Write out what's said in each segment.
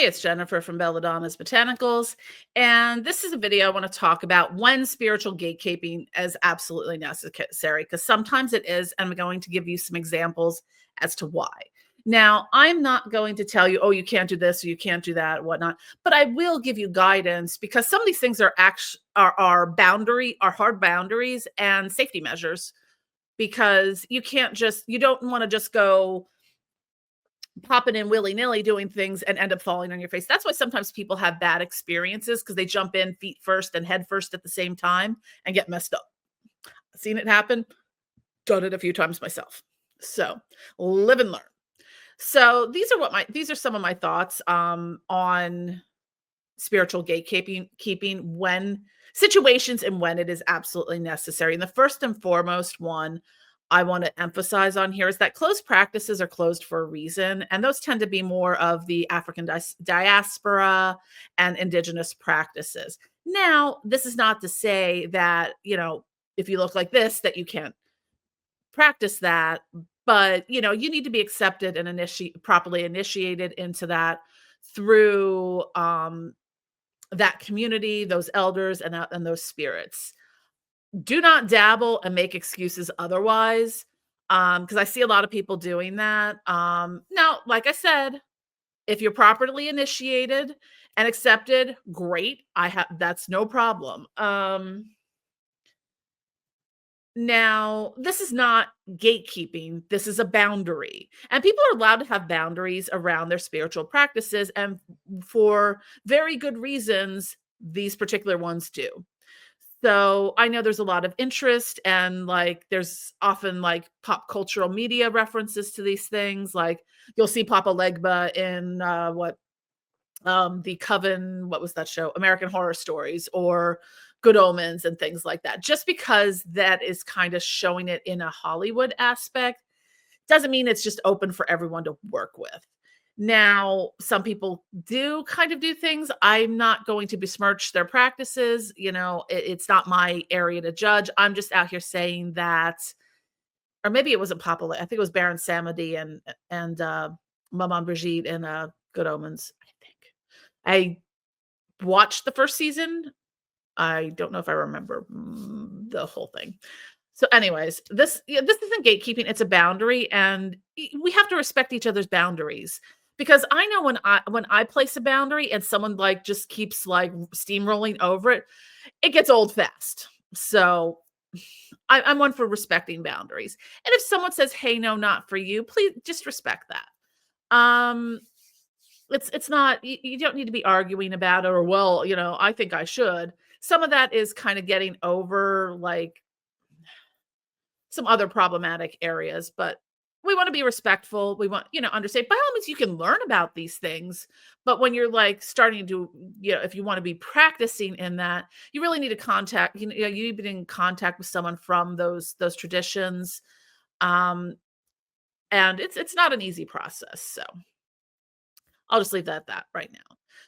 Hey, it's Jennifer from Belladonna's Botanicals, and this is a video I want to talk about when spiritual gatekeeping is absolutely necessary, because sometimes it is, and I'm going to give you some examples as to why. Now, I'm not going to tell you, oh, you can't do this or you can't do that, or whatnot, but I will give you guidance because some of these things are actually are hard boundaries and safety measures because you don't want to just go popping in willy-nilly doing things and end up falling on your face. That's why sometimes people have bad experiences because they jump in feet first and head first at the same time and get messed up. Seen it happen, done it a few times myself. So live and learn. So these are some of my thoughts on spiritual gatekeeping when situations and when it is absolutely necessary. And the first and foremost one I want to emphasize on here is that closed practices are closed for a reason. And those tend to be more of the African diaspora and indigenous practices. Now, this is not to say that, if you look like this, that you can't practice that, but you need to be accepted and properly initiated into that through that community, those elders, and those spirits. Do not dabble and make excuses otherwise, because I see a lot of people doing that. Now, like I said, if you're properly initiated and accepted, great. That's no problem. Now, this is not gatekeeping. This is a boundary. And people are allowed to have boundaries around their spiritual practices. And for very good reasons, these particular ones do. So I know there's a lot of interest and there's often pop cultural media references to these things. Like you'll see Papa Legba in the Coven, what was that show? American Horror Stories or Good Omens and things like that. Just because that is kind of showing it in a Hollywood aspect doesn't mean it's just open for everyone to work with. Now, some people do kind of do things. I'm not going to besmirch their practices. It's not my area to judge. I'm just out here saying that, or maybe it wasn't Papa. I think it was Baron Samedi and Maman Brigitte in Good Omens. I watched the first season. I don't know if I remember the whole thing. So anyways, this isn't gatekeeping, it's a boundary, and we have to respect each other's boundaries. Because I know when I place a boundary and someone just keeps steamrolling over it, it gets old fast. So I'm one for respecting boundaries. And if someone says, "Hey, no, not for you," please just respect that. It's not you don't need to be arguing about it or, well, I think I should. Some of that is kind of getting over some other problematic areas, but we want to be respectful. We want, understand. By all means, you can learn about these things, but when you're starting to, if you want to be practicing in that, you really need to contact, you need to be in contact with someone from those traditions, and it's not an easy process. So I'll just leave that at that right now.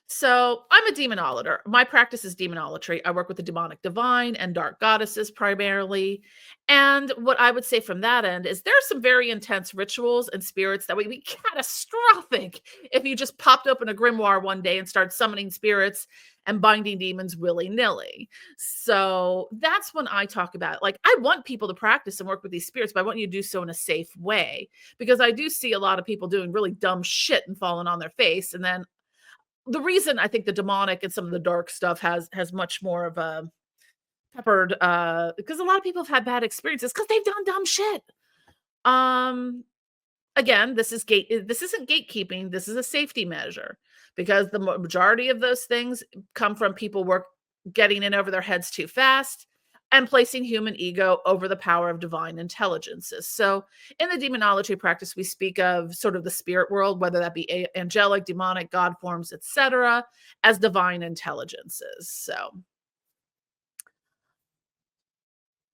So I'm a demonologer. My practice is demonolatry. I work with the demonic divine and dark goddesses primarily. And what I would say from that end is there are some very intense rituals and spirits that would be catastrophic if you just popped open a grimoire one day and started summoning spirits and binding demons willy-nilly. So that's when I talk about it. I want people to practice and work with these spirits, but I want you to do so in a safe way, because I do see a lot of people doing really dumb shit and falling on their face. And then the reason I think the demonic and some of the dark stuff has much more of a peppered, because a lot of people have had bad experiences because they've done dumb shit. Again, this isn't gatekeeping. This is a safety measure, because the majority of those things come from people getting in over their heads too fast and placing human ego over the power of divine intelligences. So in the demonology practice, we speak of sort of the spirit world, whether that be angelic, demonic, God forms, etc., as divine intelligences. So,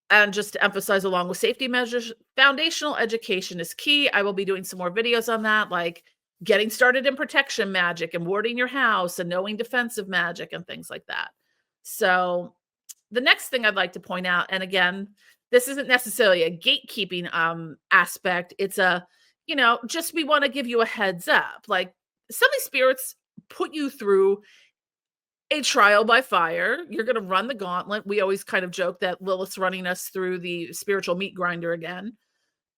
and just to emphasize, along with safety measures, foundational education is key. I will be doing some more videos on that, like getting started in protection magic and warding your house and knowing defensive magic and things like that. So the next thing I'd like to point out, and again, this isn't necessarily a gatekeeping aspect. It's a, just we want to give you a heads up. Some of these spirits put you through a trial by fire. You're gonna run the gauntlet. We always kind of joke that Lilith's running us through the spiritual meat grinder again.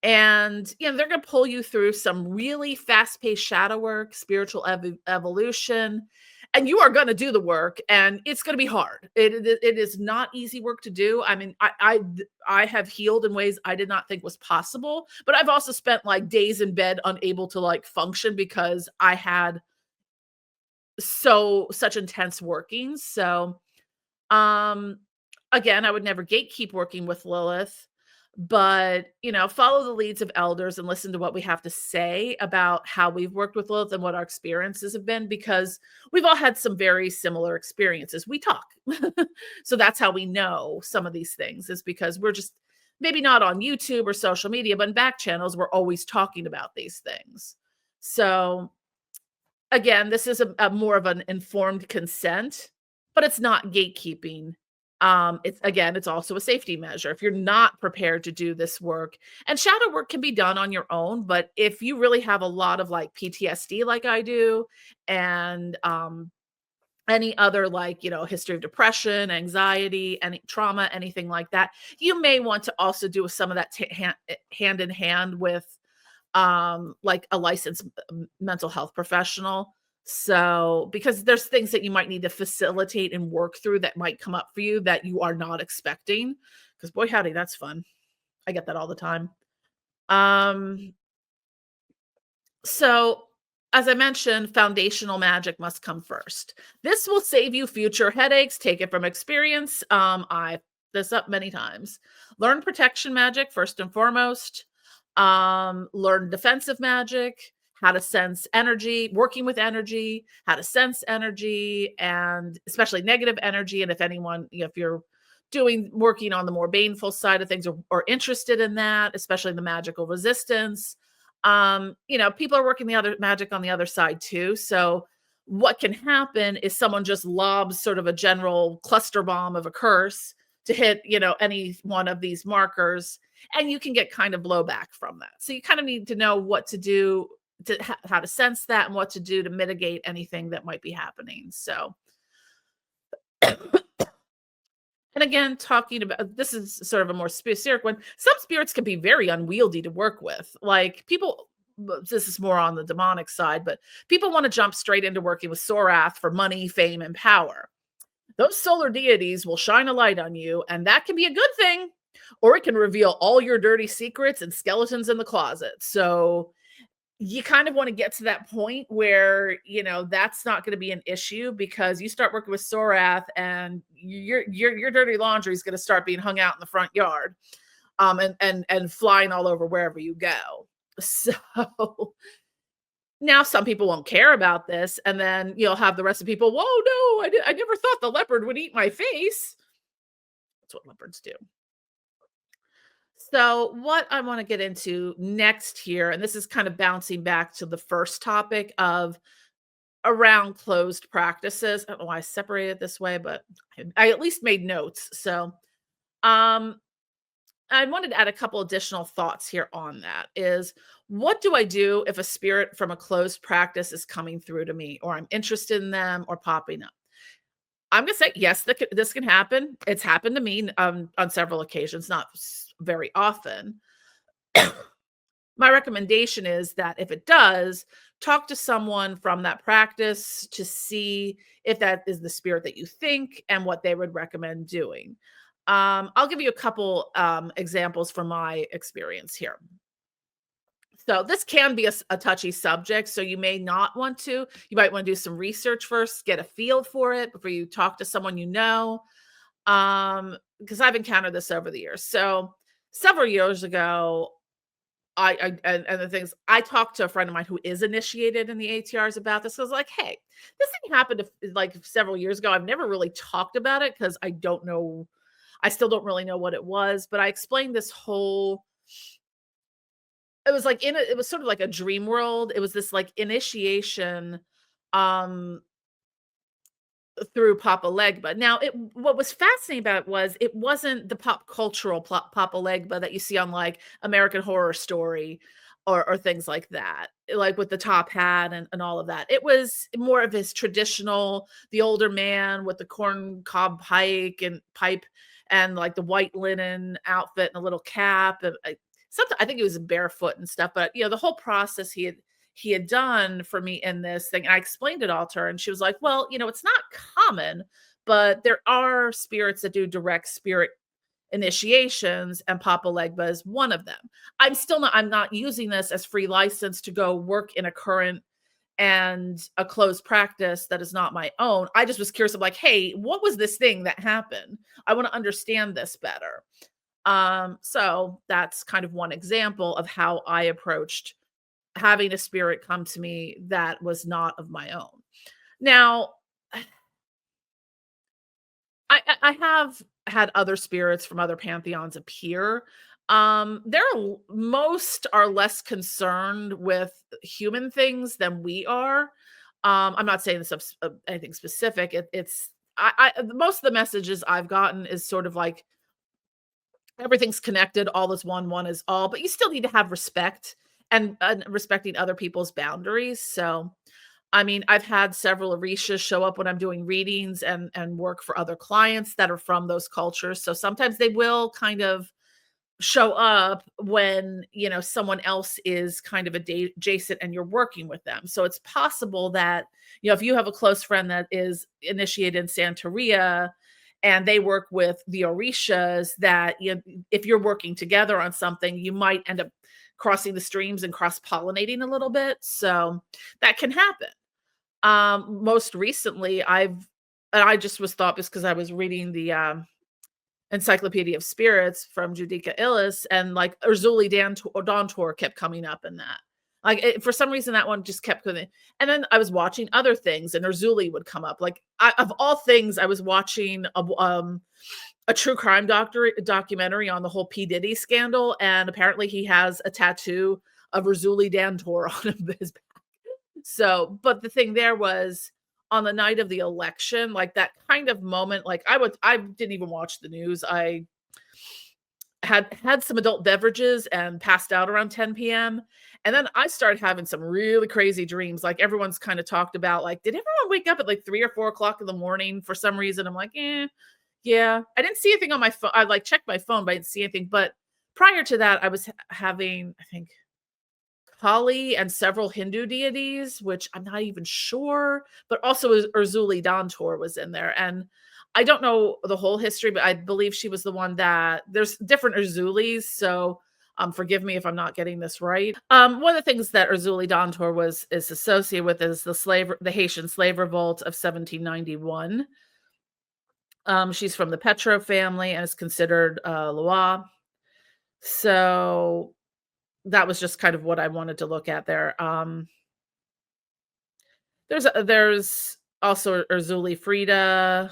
And, they're gonna pull you through some really fast-paced shadow work, spiritual evolution, and you are gonna do the work, and it's gonna be hard. It is not easy work to do. I mean, I have healed in ways I did not think was possible, but I've also spent, like, days in bed unable to, like, function because I had such intense workings. So, um, again, I would never gatekeep working with Lilith, but, follow the leads of elders and listen to what we have to say about how we've worked with Lilith and what our experiences have been, because we've all had some very similar experiences. We talk. So that's how we know some of these things, is because we're just maybe not on YouTube or social media, but in back channels, we're always talking about these things. So again, this is a more of an informed consent, but it's not gatekeeping. It's also a safety measure. If you're not prepared to do this work, and shadow work can be done on your own, but if you really have a lot of like PTSD like I do, and any other like, history of depression, anxiety, any trauma, anything like that, you may want to also do some of that hand in hand with like a licensed mental health professional. So, because there's things that you might need to facilitate and work through that might come up for you that you are not expecting. Because boy, howdy, that's fun. I get that all the time. Um, so as I mentioned, foundational magic must come first. This will save you future headaches. Take it from experience. I've this up many times. Learn protection magic first and foremost. Learn defensive magic, how to sense energy, working with energy, how to sense energy, and especially negative energy. And if anyone, if you're working on the more baneful side of things, or interested in that, especially the magical resistance, people are working the other magic on the other side too. So what can happen is someone just lobs sort of a general cluster bomb of a curse to hit, any one of these markers, and you can get kind of blowback from that. So you kind of need to know what to do to how to sense that, and what to do to mitigate anything that might be happening. So, and again, talking about this is sort of a more specific one. Some spirits can be very unwieldy to work with. Like people, this is more on the demonic side, but people want to jump straight into working with Sorath for money, fame, and power. Those solar deities will shine a light on you, and that can be a good thing, or it can reveal all your dirty secrets and skeletons in the closet. So you kind of want to get to that point where, that's not going to be an issue, because you start working with Sorath and your dirty laundry is going to start being hung out in the front yard, and flying all over wherever you go. So now some people won't care about this, and then you'll have the rest of people, whoa, no, I never thought the leopard would eat my face. That's what leopards do. So, what I want to get into next here, and this is kind of bouncing back to the first topic of around closed practices. I don't know why I separated it this way, but I at least made notes. So, um, I wanted to add a couple additional thoughts here on that. Is what do I do if a spirit from a closed practice is coming through to me, or I'm interested in them, or popping up? I'm gonna say yes, this can happen. It's happened to me on several occasions, not very often. My recommendation is that if it does, talk to someone from that practice to see if that is the spirit that you think and what they would recommend doing. I'll give you a couple examples from my experience here. So this can be a touchy subject, so you may not want to. You might want to do some research first, get a feel for it before you talk to someone you know. Because I've encountered this over the years. So several years ago, and the things I talked to a friend of mine who is initiated in the ATRs about this. I was like, hey, this thing happened like several years ago. I've never really talked about it because I don't know. I still don't really know what it was, but I explained this whole. It was like it was sort of like a dream world. It was this like initiation, um, through Papa Legba. Now, what was fascinating about it was it wasn't the pop cultural Papa Legba that you see on like American Horror Story. or things like that, like with the top hat and all of that. It was more of his traditional, the older man with the corn cob pipe and like the white linen outfit and a little cap. And something I think he was barefoot and stuff, but the whole process he had done for me in this thing. And I explained it all to her, and she was like, "Well, it's not common, but there are spirits that do direct spirit initiations, and Papa Legba is one of them." I'm not using this as free license to go work in a current and a closed practice that is not my own. I just was curious of like, hey, what was this thing that happened? I want to understand this better. So that's kind of one example of how I approached having a spirit come to me that was not of my own. Now, I have had other spirits from other pantheons appear. Most are less concerned with human things than we are. I'm not saying this of anything specific. It's most of the messages I've gotten is sort of like everything's connected, all is one, one is all, but you still need to have respect and respecting other people's boundaries. So I mean, I've had several Orishas show up when I'm doing readings and work for other clients that are from those cultures. So sometimes they will kind of show up when, someone else is kind of adjacent and you're working with them. So it's possible that, if you have a close friend that is initiated in Santeria and they work with the Orishas, that if you're working together on something, you might end up crossing the streams and cross pollinating a little bit. So that can happen. Most recently, I just was thought this because I was reading the Encyclopedia of Spirits from Judika Illis, and like Urzuli Dantor kept coming up in that. Like for some reason, that one just kept going. And then I was watching other things, and Urzuli would come up. Like of all things, I was watching a true crime documentary on the whole P Diddy scandal, and apparently he has a tattoo of Urzuli Dantor on his. So, but the thing there was on the night of the election, like that kind of moment, like I didn't even watch the news. I had some adult beverages and passed out around 10 p.m. And then I started having some really crazy dreams. Like everyone's kind of talked about, like, did everyone wake up at like 3 or 4 o'clock in the morning for some reason? I'm like, yeah. I didn't see anything on my phone. I like checked my phone, but I didn't see anything. But prior to that, I was having, I think, Kali and several Hindu deities, which I'm not even sure, but also Urzuli Dantor was in there. And I don't know the whole history, but I believe she was the one that there's different Urzulis. So forgive me if I'm not getting this right. One of the things that Urzuli Dantor is associated with is the Haitian slave revolt of 1791. She's from the Petro family and is considered Loa. So that was just kind of what I wanted to look at there. There's also Urzuli Frida.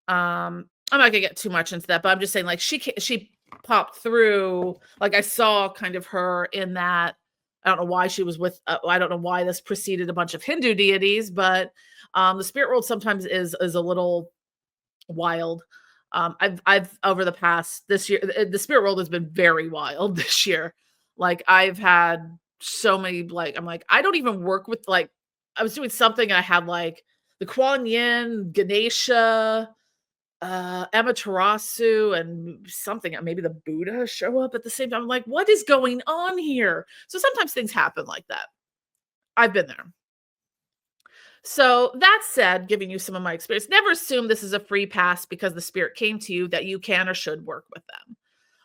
I'm not gonna get too much into that, but I'm just saying, like, she popped through. Like, I saw kind of her in that. I don't know why she was with. I don't know why this preceded a bunch of Hindu deities, but the spirit world sometimes is a little wild. I've over the past this year, the spirit world has been very wild this year. Like I've had so many, like, I'm like, I don't even work with, like, I was doing something and I had like the Kuan Yin, Ganesha, Amaterasu, and something, maybe the Buddha show up at the same time. I'm like, what is going on here? So sometimes things happen like that. I've been there. So that said, giving you some of my experience, never assume this is a free pass because the spirit came to you that you can or should work with them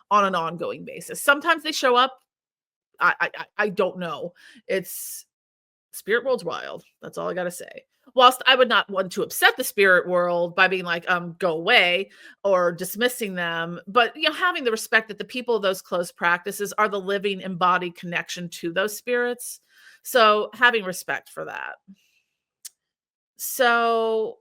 on an ongoing basis. Sometimes they show up. I don't know. It's spirit world's wild. That's all I gotta say. Whilst I would not want to upset the spirit world by being like, go away or dismissing them, but having the respect that the people of those close practices are the living embodied connection to those spirits. So having respect for that. So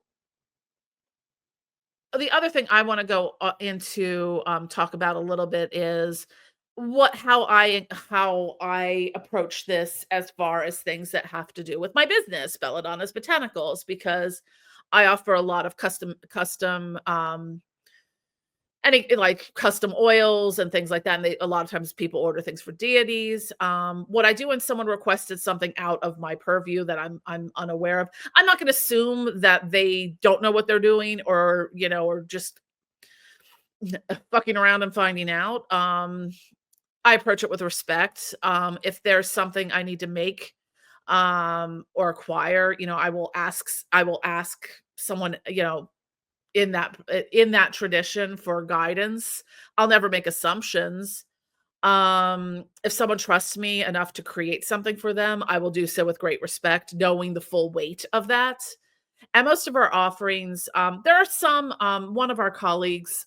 the other thing I want to go into talk about a little bit is how I approach this as far as things that have to do with my business, Belladonna's Botanicals, because I offer a lot of custom any like custom oils and things like that. And a lot of times people order things for deities. What I do when someone requested something out of my purview that I'm unaware of, I'm not going to assume that they don't know what they're doing, or or just fucking around and finding out. I approach it with respect. If there's something I need to make or acquire, I will ask someone, in that tradition for guidance. I'll never make assumptions. If someone trusts me enough to create something for them, I will do so with great respect, knowing the full weight of that. And most of our offerings, there are some, one of our colleagues,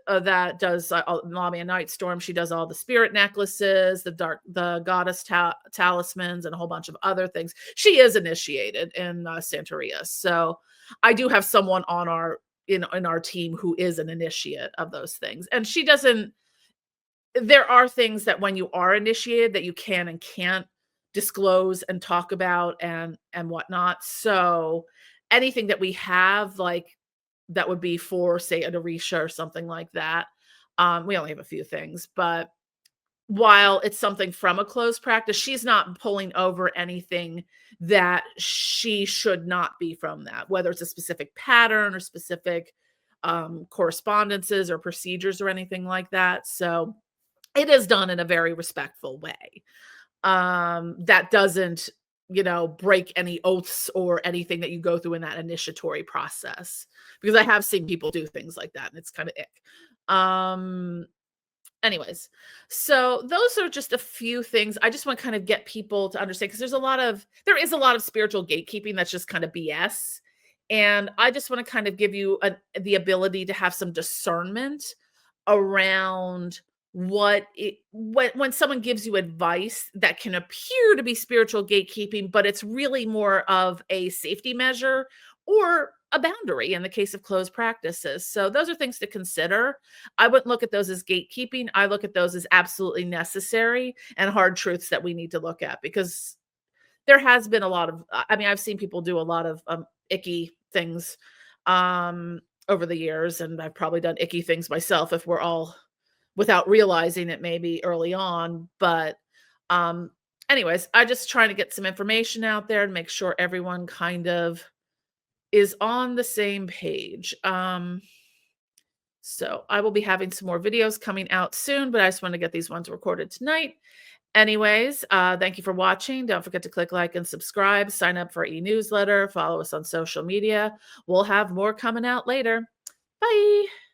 that does Nami and Nightstorm. She does all the spirit necklaces, the goddess talismans, and a whole bunch of other things. She is initiated in Santeria, so I do have someone on our team who is an initiate of those things. And she doesn't. There are things that when you are initiated that you can and can't disclose and talk about and whatnot. So anything that we have, like, that would be for, say, a Orisha or something like that. We only have a few things, but while it's something from a closed practice, she's not pulling over anything that she should not be from that, whether it's a specific pattern or specific correspondences or procedures or anything like that. So it is done in a very respectful way, that doesn't, break any oaths or anything that you go through in that initiatory process. Because I have seen people do things like that, and it's kind of ick. Anyways, so those are just a few things. I just want to kind of get people to understand, because there is a lot of spiritual gatekeeping that's just kind of BS. And I just want to kind of give you the ability to have some discernment around when someone gives you advice that can appear to be spiritual gatekeeping, but it's really more of a safety measure or a boundary in the case of closed practices. So those are things to consider. I wouldn't look at those as gatekeeping. I look at those as absolutely necessary and hard truths that we need to look at, because there has been a lot of, I mean, I've seen people do a lot of icky things over the years, and I've probably done icky things myself, if we're all, without realizing it, maybe early on. But um anyways, I just trying to get some information out there and make sure everyone kind of is on the same page. So I will be having some more videos coming out soon, but I just want to get these ones recorded tonight. Anyways, thank you for watching. Don't forget to click like and subscribe, sign up for our e-newsletter, follow us on social media. We'll have more coming out later. Bye.